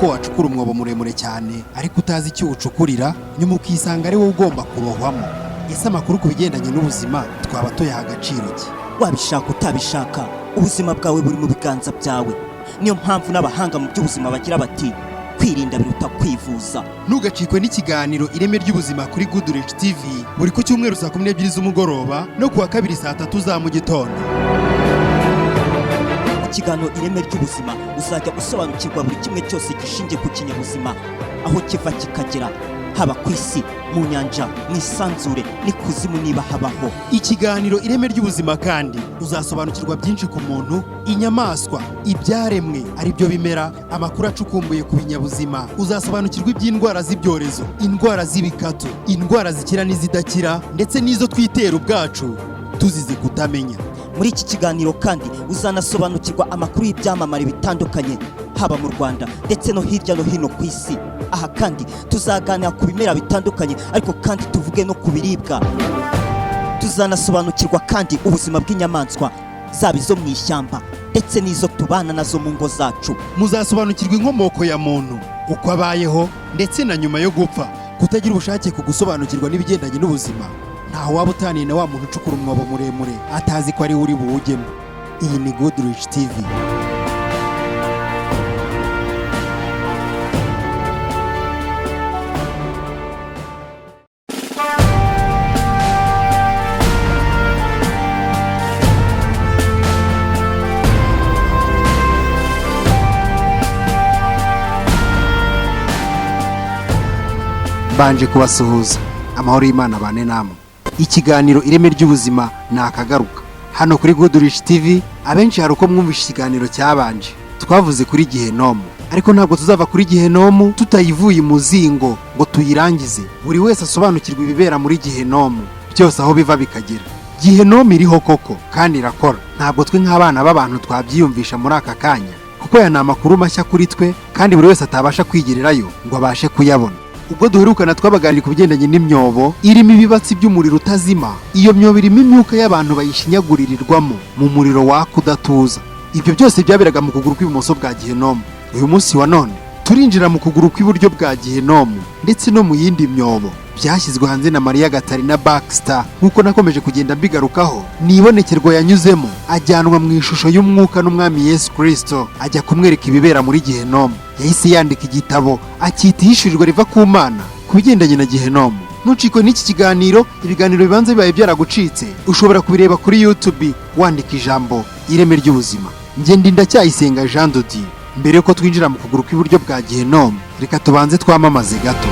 ko wacukura umwobo muremure cyane ariko utazi icyo ucukurira nyuma ukisanga ari wowe ugomba kurohwamo. Ese amakuru ku bigendanye n'ubuzima twaba tuyaha agaciro ki? Wabishaka utabishaka ubuzima bwawe buri mu biganza byawe. Niyo mpamvu n'abahanga mu by'ubuzima bagira bati kwirinda biruta kwivuza. Ntugacikwe n'ikiganiro ireme ry'ubuzima kuri GIHENOMU TV buri ku cyumweru saa 12 z'umugoroba no kuwa kabiri saa 3 za mu gitondo. Ikiganiro ireme ry'ubuzima uzajya usobanukirwa buri kimwe cyose gishingiye ku kinyabuzima aho kiva kikagera, haba ku isi, mu nyanja, mu isanzure n'ikuzimu niba habaho. Ikiganiro ireme ry'ubuzima kandi uzasobanukirwa byinshi ku muntu, inyamaswa, ibyaremwe ari byo bimera, amakuru acukumbuye ku binyabuzima. Uzasobanukirwa iby'indwara z'ibyorezo, indwara z'ibikatu, indwara zikira n'izidakira ndetse n'izo twitera ubwacu tuzize kutamenya. Muri iki kiganiro kandi uzanasobanukirwa amakuru y'ibyamamare bitandukanye haba mu Rwanda ndetse no hirya no hino ku isi. Aha kandi tuzaganira ku bimera bitandukanye ariko kandi tuvuge no ku biribwa. Tuzanasobanukirwa kandi ubuzima bw'inyamaswa zaba izo mu ishyamba ndetse n'izo tubana nazo mu ngo zacu. Muzasobanukirwa inkomoko ya muntu, uko abayeho ndetse na nyuma yo gupfa. Kutagira ubushake ku gusobanukirwa n'ibigendanye n'ubuzima ntaho waba utaniye na wa muntu ucukura umwobo muremure atazi ko ari uri buwugemo. Iyi ni GIHENOMU TV. Banje kubasuhuza, amahoro y'Imana bane namwe. Ikiganiro ireme ry'ubuzima nakagaruka hano kuri GIHENOMU TV. Abenshi hari uko mwumvisha ikiganiro cyabanje twavuze kuri GIHENOMU, ariko ntabwo tuzava kuri GIHENOMU tutayivuye imuzingo ngo tuyirangize. Buri wese asobanukirwa ibibera muri GIHENOMU byose aho biva bikagera. GIHENOMU iriho koko kandi irakora. Ntabwo twe nk'abana b'abantu twabyiyumvisha muri aka kanya, kuko aya ni amakuru mashya kuri twe kandi buri wese atabasha kwigirirayo ngo abashe kuyabona. Ubwo duherukana twabaganira ku bigendanye n'imyobo irimo ibibatsi by'umuriro utazima. Iyo myobo irimo imyuka y'abantu bayishinyaguririrwamo mu muriro waka udatuza. Ibyo byose byaberaga mu kuguru kw'ibumoso bwa GIHENOMU. Uyu munsi wa none turinjira mu kuguru kw'iburyo bwa GIHENOMU ndetse no mu yindi myobo. Byashyizwe hanze na MARY K Baxter nk'uko nakomeje kugenda mbigarukaho. Ni ibonekerwa yanyuzemo ajyanwa mu ishusho y'umwuka n'umwami Yesu Kristo ajya kumwereka ibibera muri GIHENOMU. Yahise yandika igitabo acyita ihishurirwa riva ku Mana ku bigendanye na GIHENOMU. Ntucikwe n'iki kiganiro. Ibiganiro bibanza bibaye byaragucitse ushobora kubireba kuri YouTube wandika ijambo ireme ry'ubuzima. Njye ndi NDACYAYISENGA Jean de Dieu. Mbere yuko twinjira mu kuguru kw'iburyo bwa GIHENOMU, reka tubanze twamamaze gato.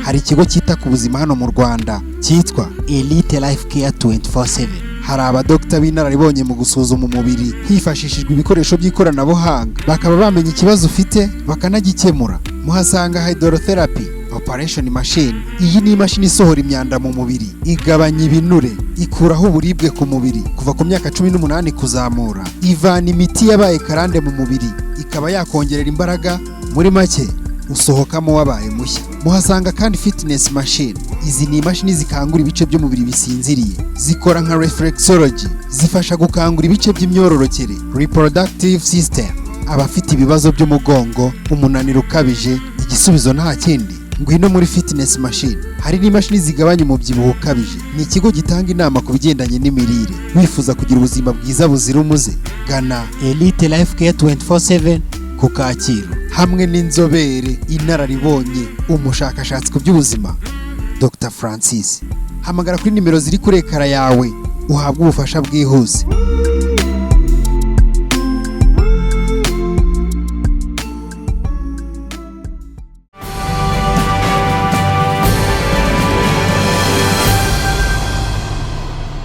Hari ikigo cyita ku buzima hano mu Rwanda cyitwa Elite Life Care 24/7. Hari abadokita b'inararibonye mu gusuzuma umubiri hifashishijwe ibikoresho by'ikoranabuhanga, bakaba bamenya ikibazo ufite bakanagikemura. Muhasanga hydrotherapy, operation machine. Iyi ni imashini isohora imyanda mu mubiri, igabanya ibinure, ikuraho uburibwe ku mubiri kuva ku myaka 18 kuzamura, ivana imiti yabaye karande mu mubiri ikaba yakongerera imbaraga. Muri make usohokamo wabaye mushya. Muhasanga kandi fitness machine. Izi ni imashini zikangura ibice by'umubiri bisinziriye, zikora nka reflexology, zifasha gukangura ibice by'imyororokere, reproductive system. Abafite ibibazo by'umugongo, umunaniro ukabije, igisubizo nta kindi, ngwino muri fitness machine. Hari n'imashini zigabanya umubyibuho ukabije. Ni ikigo gitanga inama ku bigendanye n'imirire. Wifuza kugira ubuzima bwiza buzira umuze, gana Elite Life Care 24/7 ku Kacyiru hamwe n'inzobere inararibonye umushakashatsi ku by'ubuzima Dr. Francis. Hamagara kuri nimero ziri kuri ekara yawe uhabwe ubufasha bwihuse.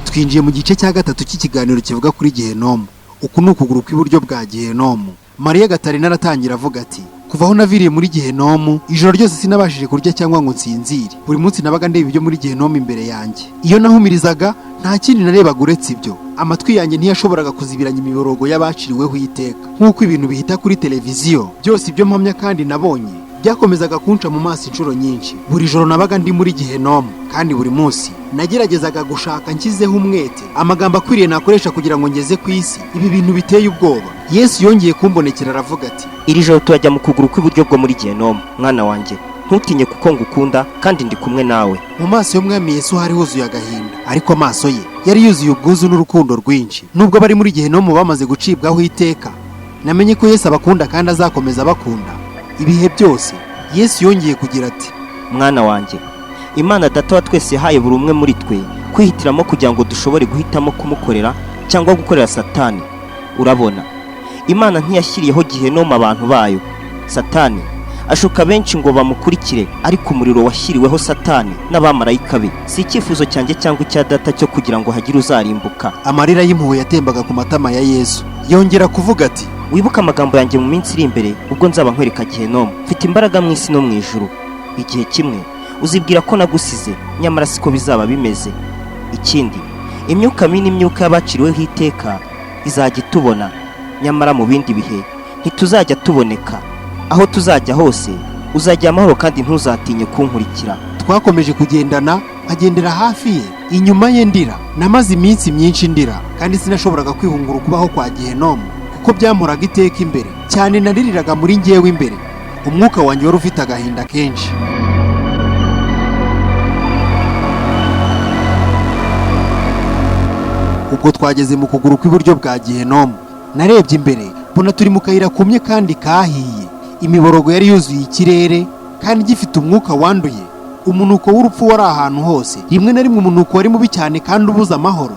Twinjiye mu gice cya gatatu cy'ikiganiro kivuga kuri GIHENOMU. Uku ni ukuguru kw'iburyo bwa GIHENOMU. MARY K aratangira avuga ati, kuva aho naviriye muri GIHENOMU ijoro ryose sinabashije kurya cyangwa ngo nsinzire. Buri munsi nabaga ndeba ibyo muri GIHENOMU imbere yanjye. Iyo nahumirizaga nta kindi narebaga uretse ibyo. Amatwi yanjye ntiyashoboraga kuzibiranya imiborogo y'abaciriweho iteka nk'uko ibintu bihita kuri televiziyo. Byose ibyo mpamya kandi nabonye byakomezaga kunca mu maso inshuro nyinshi. Buri joro nabaga ndi muri gihenomu, kandi buri munsi nageragezaga gushaka nshyizeho umwete amagambo akwiriye nakoresha kugira ngo ngeze ku isi ibi bintu biteye ubwoba. Yesu yongeye kumbonekera aravuga ati, iri joro turajya mukuguru kw'iburyo bwo muri gihenomu. Mwana wanjye, ntutinye kuko ngukunda kandi ndi kumwe nawe. Mu maso y'umwami Yesu hari huzuye agahinda, ariko amaso ye yari yuzuye ubwuzu n'urukundo rwinshi. Nubwo bari muri gihenomu bamaze gucibwaho iteka, namenye ko Yesu abakunda kandi azakomeza abakunda ibihe byose. Yesu yongeye kugira ati, mwana wanjye, Imana Data wa twese yahaye buri umwe muri twe kwihitiramo kugira ngo dushobore guhitamo kumukorera cyangwa gukorera Satani. Urabona, Imana ntiyashyiriyeho gihenomu abantu bayo. Satani ashuka benshi ngo bamukurikire, ariko umuriro washyiriweho Satani n'abamarayika be. Si icyifuzo cyanjye cyangwa icya Data cyo kugira ngo hagire uzarimbuka. Amarira y'impuhwe yatembaga ku matama ya Yesu. Yongera kuvuga ati, wibuka amagambo yanjye mu minsi iri imbere ubwo nzaba nkwereka gihenomu. Mfite imbaraga mu isi no mu ijuru. Igihe kimwe uzibwira ko nagusize, nyamara siko bizaba bimeze. Ikindi, imyuka mibi n'imyuka y'abaciriweho iteka izajya itubona, nyamara mu bindi bihe ntituzajya tuboneka. Aho tuzajya hose uzajya amahoro kandi ntuzatinye kunkurikira. Twakomeje kugendana, agendera hafi ye, inyuma ye ndira. Namaze iminsi myinshi ndira, kandi sinashoboraga kwihungura kubaho kwa gihenomu, kuko byampuraga iteka imbere. Cyane naririraga muri njyewe imbere. Umwuka wanjye wari ufite agahinda kenshi. Ubwo twageze mu kuguru kw'iburyo bwa gihenomu, narebye imbere mbona turi mu kayira kumye kandi kahiye. Imiborogo yari yuzuye ikirere kandi gifite umwuka wanduye. Umunuko w'urupfu wari ahantu hose. Rimwe na rimwe umunuko wari mubi cyane kandi ubuza amahoro,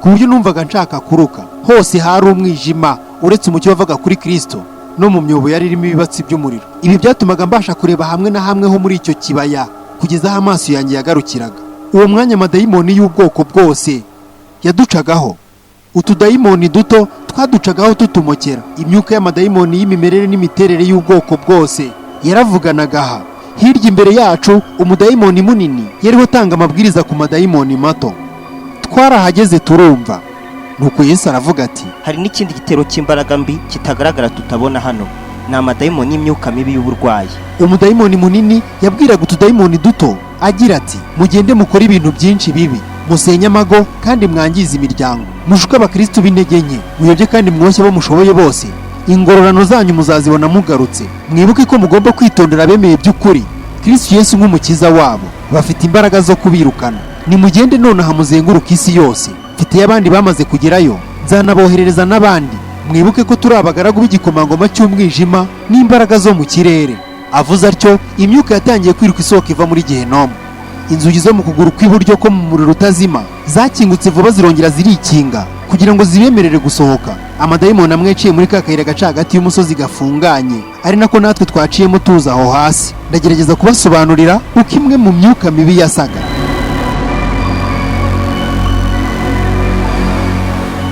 ku buryo numvaga nshaka kuruka. Hose hari umwijima uretse umucyo wavaga kuri Kristo, no mu myobo yari irimo ibibatsi by'umuriro. Ibi byatumaga mbasha kureba hamwe na hamwe ho muri icyo kibaya kugeza aho amaso yanjye yagarukiraga. Uwo mwanya amadayimoni y'ubwoko bwose yaducagaho. Utudayimoni duto twaducagaho tutumokera. Imyuka y'amadayimoni y'imimerere n'imiterere y'ubwoko bwose yaravuganaga aha. Hirya imbere yacu umudayimoni munini yariho atanga amabwiriza ku madayimoni mato. Twarahageze turumva. Nuko Yesu aravuga ati, hari n'ikindi gitero cy'imbaraga mbi kitagaragara tutabona hano. Ni amadayimoni y'imyuka mibi y'uburwayi. Umudayimoni munini yabwiraga utudayimoni duto agira ati, mugende mukora ibintu byinshi bibi, musenye amago kandi mwangiza imiryango, mushuka abakristo b'intege nke, muyobye kandi mwoshye abo mushoboye bose. Ingororano zanyu muzazibona mugarutse. Mwibuke ko mugomba kwitondera abemeye by'ukuri Kristo Yesu nk'umukiza wabo. Bafite imbaraga zo kubirukana. Nimugende nonaha muzenguruka isi yose. Mfite abandi bamaze kugerayo, nzanaboherereza n'abandi. Mwibuke ko turi abagaragu b'igikomangoma cy'umwijima n'imbaraga zo mu kirere. Avuze atyo, imyuka yatangiye kwiruka isoko iva muri gihenomu. Inzugi zo mu kuguru kw'iburyo ko mu muriro utazima zakingutse vuba zirongera zirikinga kugira ngo zibemerere gusohoka. Amadayimoni amwe yaciye muri ka kayira gaca hagati y'umusozi gafunganye, ari nako natwe twaciyemo tuza aho hasi. Ndagerageza kubasobanurira uko imwe mu myuka mibi yasaga.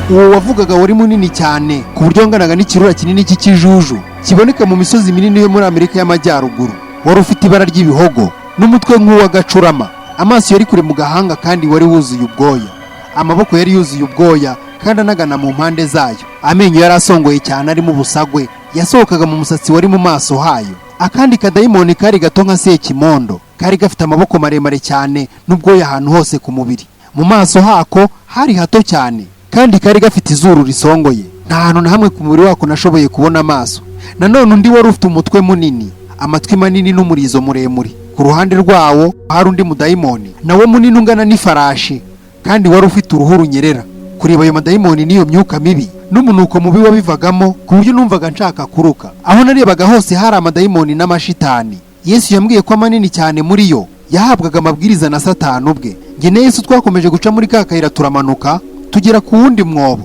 Uwo wavugaga wari munini cyane ku buryo nganaga n'ikirura kinini cy'ikijuju kiboneka mu misozi minini yo muri Amerika y'Amajyaruguru. Wari ufite ibara ry'ibihogo n'umutwe nk'uw'agacurama. Amaso yari kure mu gahanga kandi wari wuzuye ubwoya. Amaboko yari yuzuye ubwoya kandi anagana mu mpande zayo. Amenyo yari asongoye cyane arimo ubusagwe yasohokaga mu musatsi wari mu maso hayo. Akandi kadayimoni kari gato nka sekimondo, kari gafite amaboko maremare cyane n'ubwoya ahantu hose ku mubiri. Mu maso hako hari hato cyane kandi kari gafite izuru risongoye. Nta hantu na hamwe ku mubiri wako nashoboye kubona amaso. Nanone undi wari ufite umutwe munini, amatwi manini n'umurizo muremure. Ku ruhande rwawo hari undi mudayimoni, nawe munini ungana n'ifarashi kandi wari ufite uruhu runyerera. Kureba ayo madayimoni n'iyo myuka mibi n'umunuko mubi wabivagamo ku buryo numvaga nshaka kuruka. Aho narebaga hose hari amadayimoni n'amashitani. Yesu yambwiye ko manini cyane muri yo yahabwaga amabwiriza na Satani ubwe. Nge na Yesu twakomeje guca muri ka kayira turamanuka tugera ku wundi mwobo.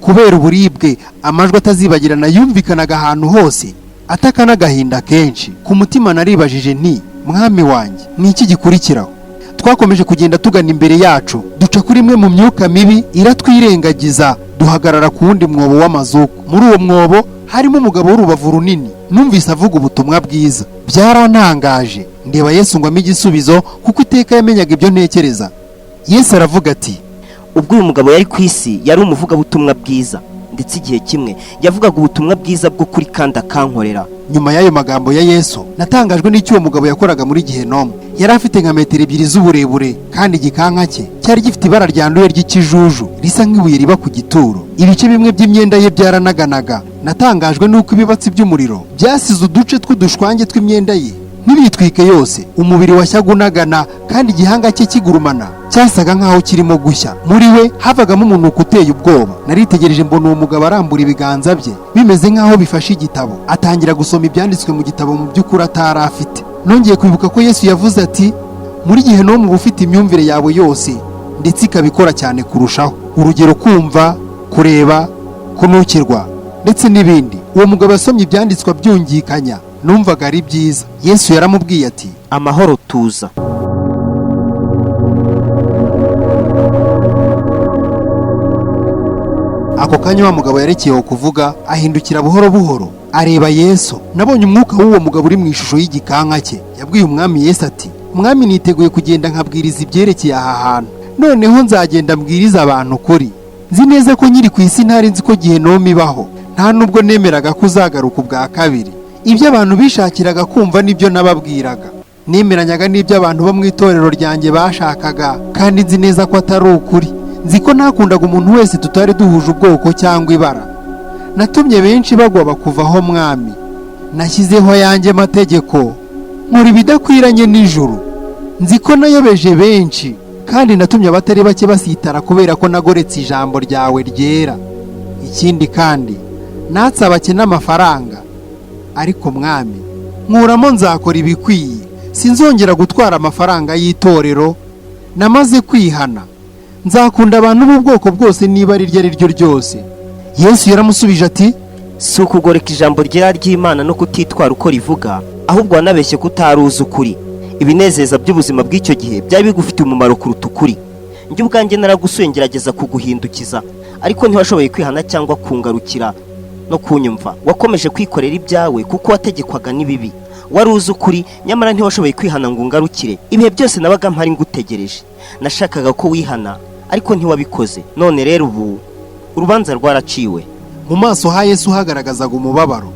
Kubera uburibwe amajwi atazibagirana yumvikanaga ahantu hose, ataka n'agahinda kenshi. Ku mutima naribajije nti, mwami wanjye, ni iki gikurikiraho? Twakomeje kugenda tugana imbere yacu, duca kuri imwe mu myuka mibi iratwirengagiza, duhagarara ku wundi mwobo w'amazuku. Muri uwo mwobo harimo umugabo w'urubavu runini. Numvise avuga ubutumwa bwiza. Byarantangaje. Ndeba Yesu ngo ampe igisubizo kuko iteka yamenyaga ibyo ntekereza. Yesu aravuga ati, ubwo uyu mugabo yari ku isi yari umuvugabutumwa bwiza. ndetse igihe kimwe yavugaga ubutumwa bwiza bwo kuri kandi akankorera. Nyuma y'ayo magambo ya Yesu natangajwe n'icyo uwo mugabo yakoraga muri GIHENOMU. Yari afite nka metero 2 z'uburebure kandi igikanka cye cyari gifite ibara ryanduye ry'ikijuju risa nk'ibuye riba ku gituro. Ibice bimwe by'imyenda ye byaranaganaga. Natangajwe n'uko ibibatsi by'umuriro byasize uduce tw'udushwange tw'imyenda ye ntibitwike yose. Umubiri washyaga unagana kandi igihanga cye kigurumana cyasaga nkaho kirimo gushya. Muri we havagamo umunuko uteye ubwoba. Naritegereje mbona uwo mugabo arambura ibiganza bye bimeze nkaho bifashe igitabo, atangira gusoma ibyanditswe mu gitabo mu by'ukuri atari afite. Nongeye kwibuka ko Yesu yavuze ati, muri GIHENOMU ufite imyumvire yawe yose ndetse ikabikora cyane kurushaho, urugero kumva, kureba, kunukirwa ndetse n'ibindi. Uwo mugabo yasomye ibyanditswe byungikanya, numvaga ari byiza. Yesu yaramubwiye ati, amahoro tuza. Ako kanya wa mugabo yarekeyeho kuvuga, ahindukira buhoro buhoro areba Yesu. Nabonye umwuka w'uwo mugabo uri mu ishusho y'igikanka cye. Yabwiye umwami Yesu ati, umwami niteguye kugenda nkabwiriza ibyerekeye aha hantu. Noneho nzagenda mbwiriza abantu kuri. Nzi neza ko nyiri ku isi ntari nzi ko GIHENOMU ibaho, nta nubwo nemeraga ko uzagaruka ubwa kabiri. Ibyo abantu bishakiraga kumva nibyo nababwiraga. Nemeranyaga n'ibyo abantu bo mu itorero ryanjye bashakaga, kandi nzi neza ko atari ukuri. Nzi ko nakundaga umuntu wese tutari duhuje ubwoko cyangwa ibara. Natumye benshi bagwa bakuvaho mwami. Nashyizeho yanjye mategeko, nkora ibidakwiranye n'ijuru. Nzi ko nayobeje benshi, kandi natumye abatari bake basitara kubera ko nagoretse ijambo ryawe ryera. Ikindi kandi natse abakene amafaranga, ariko mwami nkuramo nzakora ibikwiye. Sinzongera gutwara amafaranga y'itorero. Namaze kwihana. Nzakunda abantu b'ubwoko bwose niba ari ryo ryose. Yesu yaramusubije ati, si ukugoreka ijambo ryera ry'Imana no kutitwara uko rivuga, ahubwo wanabeshye kutaruzi ukuri. Ibinezeza by'ubuzima bw'icyo gihe byari bigufite umumaro kuruta ukuri. Njye ubwanjye naragusuye ngerageza kuguhindukiza, ariko ntiwashoboye kwihana cyangwa kungarukira no kunyumva. Wakomeje kwikorera ibyawe kuko wategekwaga n'ibibi. Wari uzi ukuri, nyamara ntiwashoboye kwihana ngo ungarukire. Ibihe byose nabaga mpari ngutegereje. Nashakaga ko wihana, ariko ntiwabikoze. None rero ubu urubanza rwaraciwe. Mu maso ha Yesu hagaragazaga umubabaro.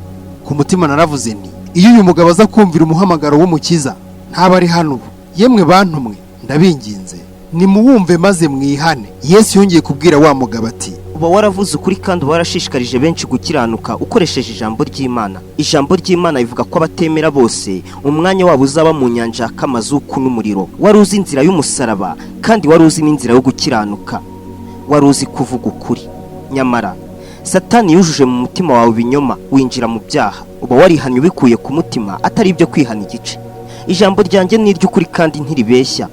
Ku mutima naravuze nti, iyo uyu mugabo aza kumvira umuhamagaro w'umukiza, ntaba ari hano ubu. Yemwe bantumwe, ndabinginze nimuwumve maze mwihane. Yesu yongeye kubwira wa mugabo ati, uba waravuze ukuri kandi warashishikarije benshi gukiranuka ukoresheje ijambo ry'Imana. Ijambo ry'Imana rivuga ko abatemera bose umwanya wabo uzaba mu nyanja y'amazuku n'umuriro. Wari uzi inzira y'umusaraba kandi wari uzi n'inzira yo gukiranuka. Wari uzi kuvuga ukuri. Nyamara Satani yujuje mu mutima wawe ibinyoma, winjira mu byaha. Uba warihanye ubikuye ku mutima, atari ibyo kwihana igice. Ijambo ryanjye ni iry'ukuri kandi ntiribeshya.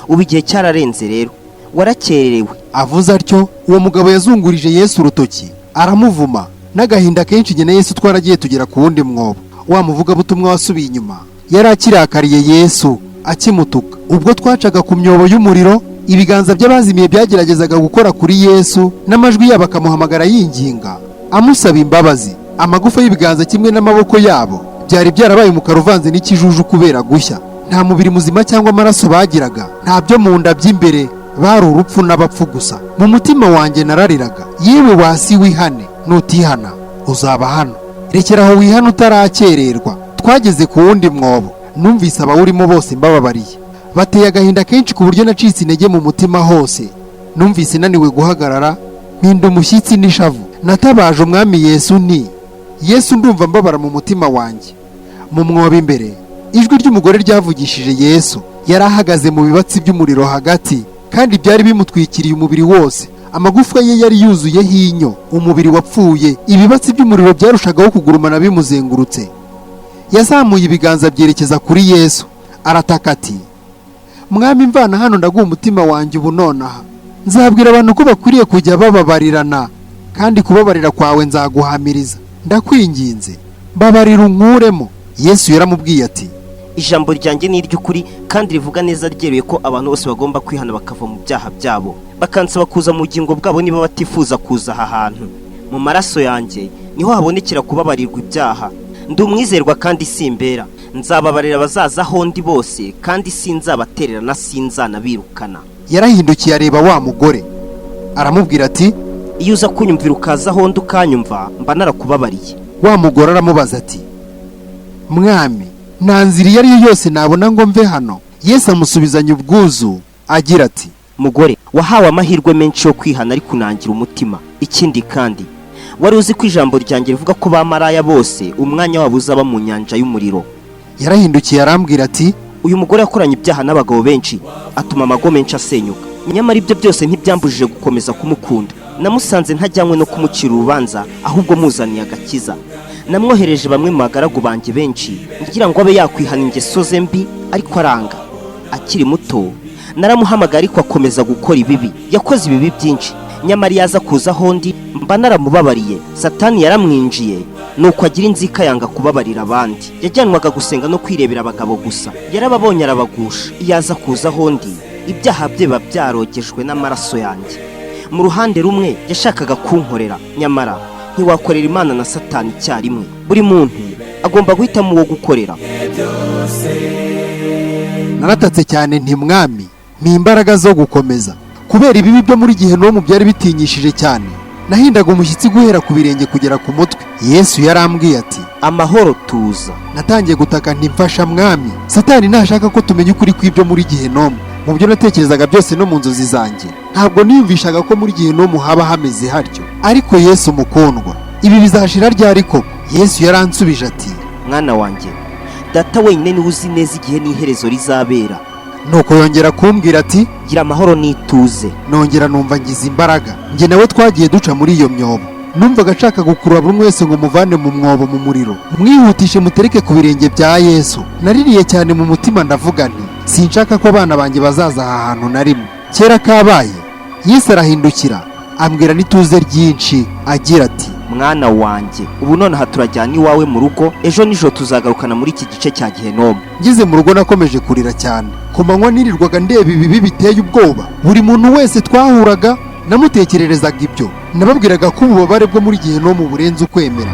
Ubu igihe cyararenze rero, warakererewe. Avuze atyo, uwo mugabo yazungurije Yesu urutoki aramuvuma. N'agahinda kenshi jye na Yesu twaragiye tugera ku wundi mwobo. Wa muvugabutumwa wasubiye inyuma yari akirakariye Yesu akimutuka. Ubwo twacaga ku myobo y'umuriro, ibiganza by'abazimiye byageragezaga gukora kuri Yesu, n'amajwi yabo akamuhamagara yinginga amusaba imbabazi. Amagufa y'ibiganza kimwe n'amaboko yabo byari byarabaye umukara uvanze n'ikijuju kubera gushya. Nta mubiri muzima cyangwa amaraso bagiraga, nta byo mu nda by'imbere, bari urupfu n'abapfu gusa. Mu mutima wanjye narariraga, yewe wasi wihane, nutihana uzaba hano. Rekeraho wihane utarakererwa. Twageze ku wundi mwobo, numvise abawurimo bose mbababariye. Bateye agahinda kenshi ku buryo nacitse intege mu mutima hose. Numvise naniwe guhagarara, mpinda umushyitsi n'ishavu. Natabaje umwami Yesu nti, Yesu ndumva mbabara mu mutima wanjye. Mu mwobo imbere, ijwi ry'umugore ryavugishije Yesu. Yari ahagaze mu bibatsi by'umuriro hagati, kandi byari bimutwikiriye umubiri wose. Amagufwa ye yari yuzuyeho inyo, umubiri wapfuye. Ibibatsi by'umuriro byarushagaho kugurumana bimuzengurutse. Yazamuye ibiganza byerekeza kuri Yesu, arataka ati, mwami mvana hano ndaguha umutima wanjye ubu nonaha. Nzabwira abantu ko bakwiriye kujya bababarirana, kandi kubabarira kwawe nzaguhamiriza. Ndakwinginze mbabarira unkuremo. Yesu yaramubwiye ati, ijambo ryanjye ni iry'ukuri kandi rivuga neza ryeruye ko abantu bose bagomba kwihana bakava mu byaha byabo, bakansaba kuza mu bugingo bwabo niba batifuza kuza aha hantu. Mu maraso yanjye niho habonekera kubabarirwa ibyaha. Ndi umwizerwa kandi simbera. Nzababarira abazaza hondi bose kandi sinzabaterera na sinzanabirukana. Yarahindukiye areba wa mugore aramubwira ati, iyo uza kunyumvira ukaza aho ndi ukanyumva mba narakubabariye. Wa mugore aramubaza ati, mwami, nta nzira iyo ari yo yose nabona ngo mve hano? Yesu amusubizanya ubwuzu agira ati, mugore, wahawe amahirwe menshi yo kwihana ariko unangira umutima. Ikindi kandi wari uzi ko ijambo ryanjye rivuga ko bamaraya bose umwanya wabo uzaba mu nyanja y'umuriro. Yarahindukiye arambwira ati, uyu mugore yakoranye ibyaha n'abagabo benshi, atuma amago menshi asenyuka. Nyamara ibyo byose ntibyambujije gukomeza kumukunda. Namusanze ntajyanywe no kumucira urubanza, ahubwo muzaniye agakiza. Namwohereje bamwe mu bagaragu banjye benshi ngira ngo abe yakwihana ingeso ze mbi, ariko aranga. Akiri muto naramuhamagara ariko akomeza gukora ibibi. Yakoze ibibi byinshi, nyamara yaza kuza hondi mba naramubabariye. Satani yaramwinjiye nuko agira inzika yanga kubabarira abandi. Yajyanwaga gusenga no kwirebera abagabo gusa, yarababonye arabagusha. Yaza kuza hondi ibyaha bye biba byarogejwe n'amaraso yanjye. Mu ruhande rumwe yashakaga kunkorera, nyamara ntiwakorera Imana na Satani icyarimwe. Buri muntu agomba guhitamo uwo gukorera. Naratatse cyane nti, mwami, ni imbaraga zo gukomeza. Kubera ibibi byo muri GIHENOMU byari bitinyishije cyane, nahindaga umushyitsi guhera ku birenge kugera ku mutwe. Yesu yarambwiye ati, amahoro tuza. Natangiye gutaka nti, mfasha mwami, Satani ntashaka ko tumenya ukuri kw'ibyo muri GIHENOMU. Mu byo natekerezaga byose no mu nzozi zanjye, ntabwo niyumvishaga ko muri GIHENOMU haba hameze hatyo. Ariko Yesu mukundwa, ibi bizashira ryari koko? Yesu yaransubije ati, mwana wanjye, data wenyine niwe uzi neza igihe n'iherezo rizabera. Nuko yongera kumbwira ati, gira amahoro n'ituze. Nongera numva ngize imbaraga. Njye nawe twagiye duca muri iyo myobo. Numvaga nshaka gukurura buri wese ngo muvane mu mwobo mu muriro, mwihutishe mutereke ku birenge bya Yesu. Naririye cyane mu mutima ndavuga nti, sinshaka ko abana banjye bazaza aha hantu na rimwe. Kera kabaye, Yesu arahindukira ambwira n'ituze ryinshi agira ati, mwana wanjye, ubu nonaha turajyana iwawe mu rugo, ejo nijoro tuzagarukana muri iki gice cya GIHENOMU. Ngeze mu rugo nakomeje kurira cyane. Ku manywa nirirwaga ndeba ibibi biteye ubwoba. Buri muntu wese twahuraga namutekererezaga ibyo. Nababwiraga ko ububabare bwo muri GIHENOMU burenze ukwemera.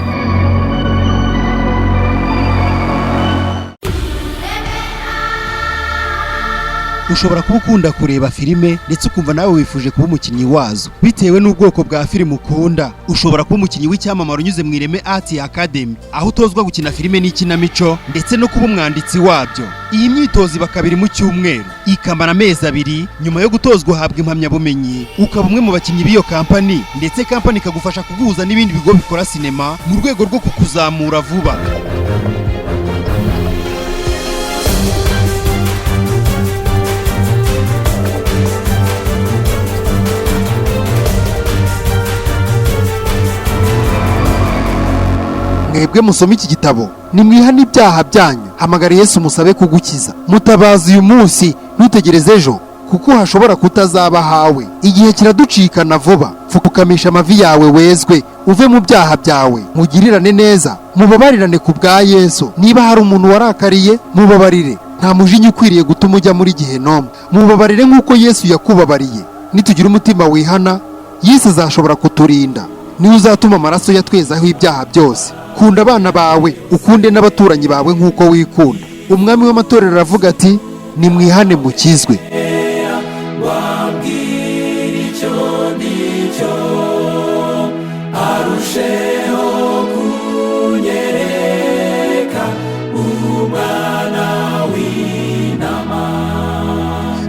Ushobora kuba ukunda kureba filime ndetse ukumva nawe wifuje kuba umukinnyi wazo bitewe n'ubwoko bwa filime ukunda. Ushobora kuba umukinnyi w'icyamamare unyuze mu Ireme Art Academy, aho utozwa gukina filime n'ikinamico ndetse no kuba umwanditsi wabyo. Iyi myitozo iba kabiri mu cyumweru, ikamara amezi 2. Nyuma yo gutozwa uhabwa impamyabumenyi, ukaba umwe mu bakinnyi b'iyo kampani, ndetse kampani ikagufasha kuguhuza n'ibindi bigo bikora sinema mu rwego rwo kukuzamura vuba. Mwebwe musoma iki gitabo, nimwihane ibyaha byanyu, hamagara Yesu musabe kugukiza. Mutabazi uyu munsi, ntutegereze ejo, kuko hashobora kutazaba hawe. Igihe kiraducikana vuba. Pfukamisha amavi yawe wezwe, uve mu byaha byawe, mugirirane neza, mubabarirane ku bwa Yesu. Niba hari umuntu warakariye, mubabarire. Nta mujinya ukwiriye gutuma ujya muri GIHENOMU. Mubabarire nk'uko Yesu yakubabariye. Nitugira umutima wihana, Yesu azashobora kuturinda. Niwe uzatuma amaraso yatwezaho ibyaha byose. Kunda abana bawe, ukunde n'abaturanyi bawe nk'uko wikunda. Umwami w'amatorero aravuga ati, nimwihane mukizwe.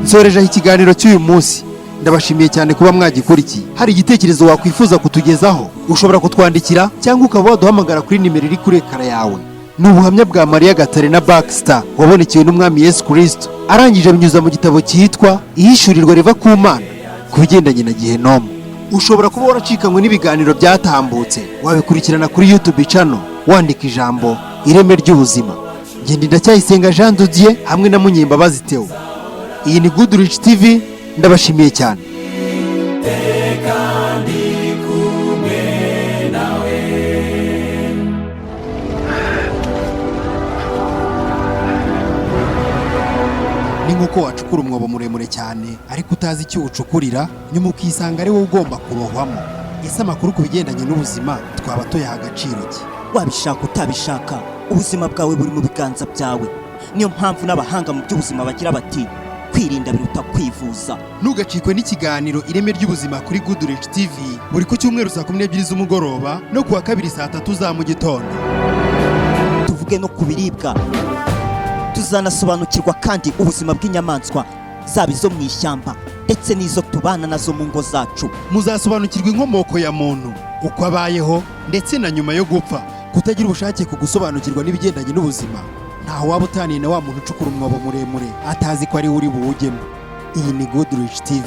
Nsoreje ikiganiro cy'uyu munsi. Ndabashimiye cyane kuba mwagikurikiye. Hari igitekerezo wakwifuza kutugezaho, ushobora kutwandikira cyangwa ukaba waduhamagara kuri nimero iri kuri ekara yawe. Ni ubuhamya bwa MARY K Baxter wabonekewe n'Umwami Yesu Kristo, arangije binyuza mu gitabo cyitwa Ihishurirwa riva ku Mana ku bigendanye na GIHENOMU. Ushobora kuba waracikanywe n'ibiganiro byatambutse, wabikurikirana kuri YouTube channel wandika ijambo Ireme ry'Ubuzima. Njye NDACYAYISENGA Jean de Dieu hamwe na MUNYEMBABAZI Theo. Iyi ni GIHENOMU TV. Ndabashimiye cyane. Ni nk'uko wacukura umwobo muremure cyane ariko utazi icyo ucukurira, nyuma ukisanga ari wowe ugomba kurohwamo. Ese amakuru ku bigendanye n'ubuzima twaba tuyaha agaciro ki? Wabishaka utabishaka, ubuzima bwawe buri mu biganza byawe. Niyo mpamvu n'abahanga mu by'ubuzima bagira bati, kwirinda biruta kwivuza. Ntugacikwe n'ikiganiro ireme ry'ubuzima kuri GIHENOMU TV buri ku cyumweru saa 12 z'umugoroba no kuwa kabiri saa 3 za mu gitondo. Tuvuge no ku biribwa, tuzanasobanukirwa kandi ubuzima bw'inyamaswa zaba izo mu ishyamba ndetse n'izo tubana nazo mu ngo zacu. Muzasobanukirwa inkomoko ya muntu, uko abayeho ndetse na nyuma yo gupfa. Kutagira ubushake ku gusobanukirwa n'ibigendanye n'ubuzima, ntaho waba utaniye na wa muntu ucukura umwobo muremure atazi ko ari uri buwugemo. Iyi ni GIHENOMU TV.